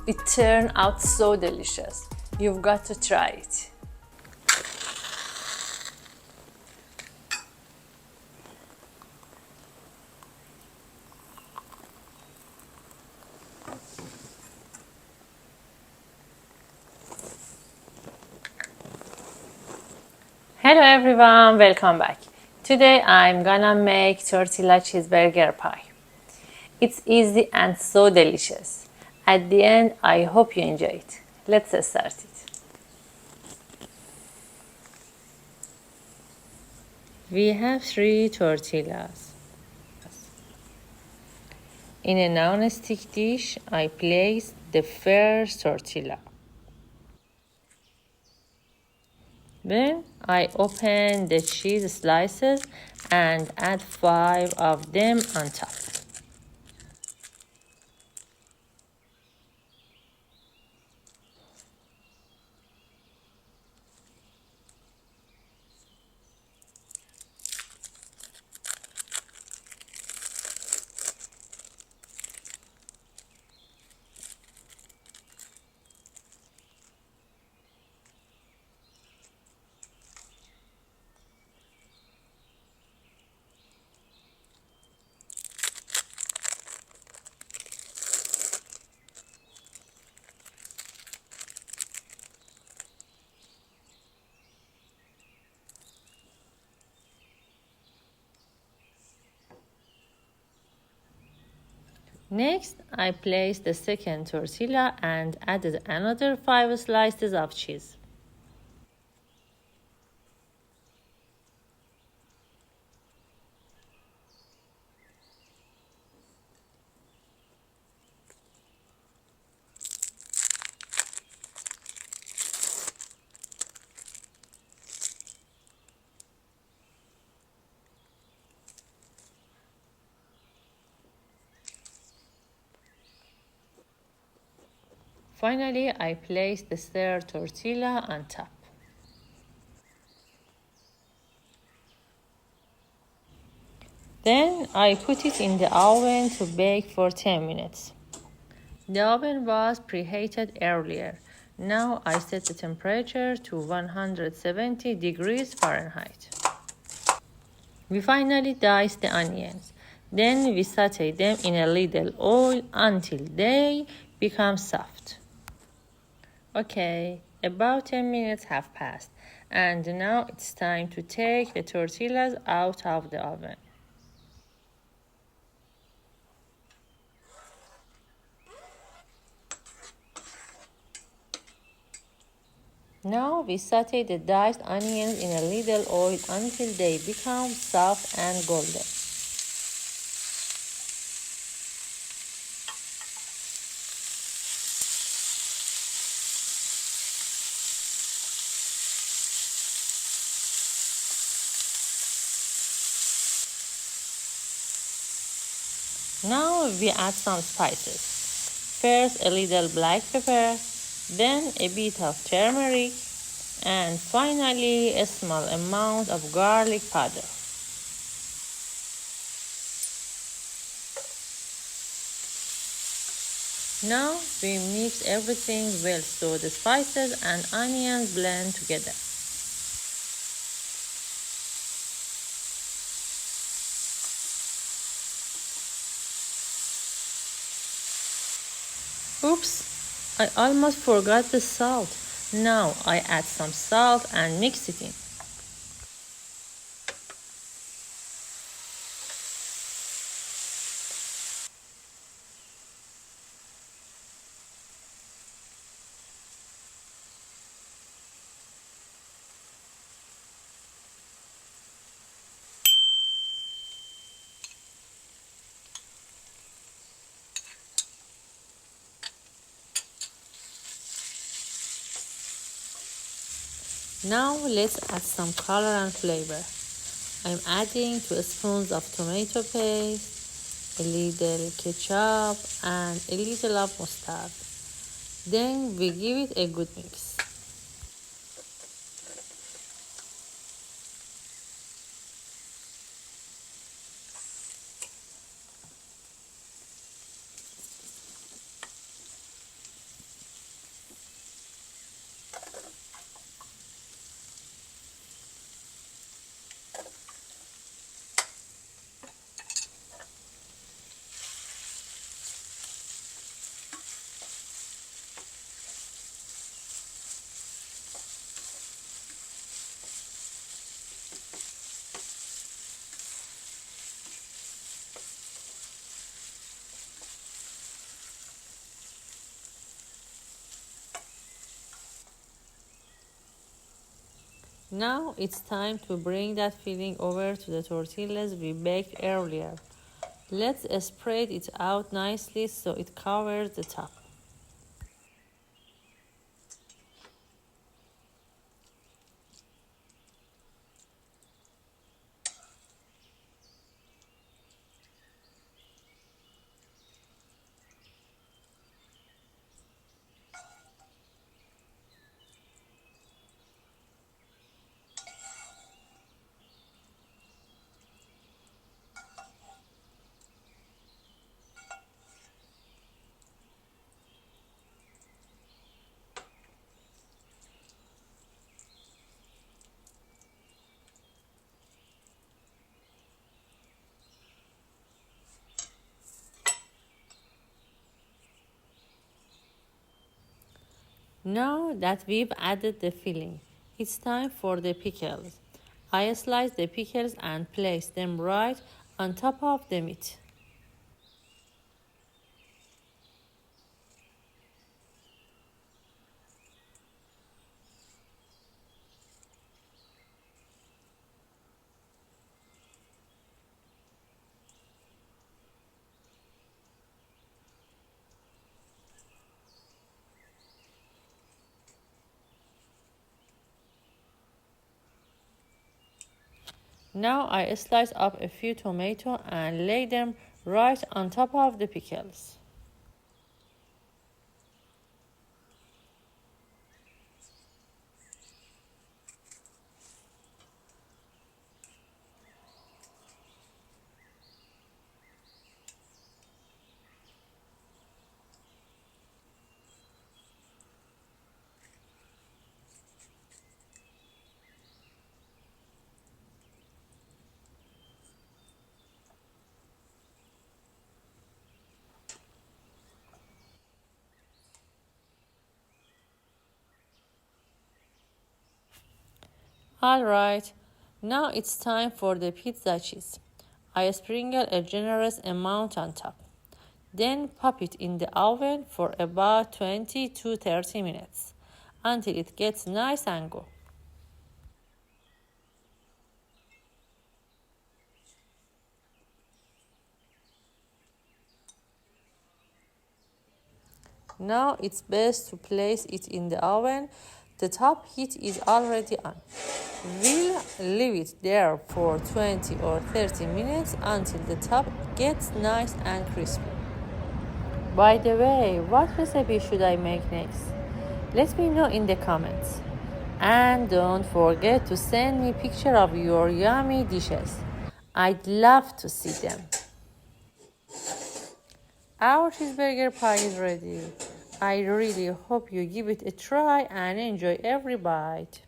It turned out so delicious. You've got to try it. Hello everyone, welcome back. Today I'm gonna make tortilla cheeseburger pie. It's easy and so delicious. At the end, I hope you enjoy it. Let's start it. We have 3 tortillas. In a non-stick dish, I place the first tortilla. Then I open the cheese slices and add 5 of them on top. Next, I place the second tortilla and added another 5 slices of cheese. Finally, I place the third tortilla on top. Then I put it in the oven to bake for 10 minutes. The oven was preheated earlier. Now I set the temperature to 170 degrees Fahrenheit. We finally dice the onions. Then we saute them in a little oil until they become soft. Okay, about 10 minutes have passed, and now it's time to take the tortillas out of the oven. Now we saute the diced onions in a little oil until they become soft and golden. Now we add some spices. First a little black pepper, then a bit of turmeric, and finally a small amount of garlic powder. Now we mix everything well so the spices and onions blend together. Oops, I almost forgot the salt. Now I add some salt and mix it in. Now let's add some color and flavor. I'm adding 2 spoons of tomato paste, a little ketchup, and a little of mustard. Then we give it a good mix. Now it's time to bring that filling over to the tortillas we baked earlier. Let's spread it out nicely so it covers the top. Now that we've added the filling, it's time for the pickles. I slice the pickles and place them right on top of the meat. Now I slice up a few tomatoes and lay them right on top of the pickles. Alright, now it's time for the pizza cheese. I sprinkle a generous amount on top. Then pop it in the oven for about 20 to 30 minutes until it gets nice and go. Now it's best to place it in the oven. The top heat is already on. We'll leave it there for 20 or 30 minutes until the top gets nice and crispy. By the way, what recipe should I make next? Let me know in the comments. And don't forget to send me a picture of your yummy dishes. I'd love to see them. Our cheeseburger pie is ready. I really hope you give it a try and enjoy every bite.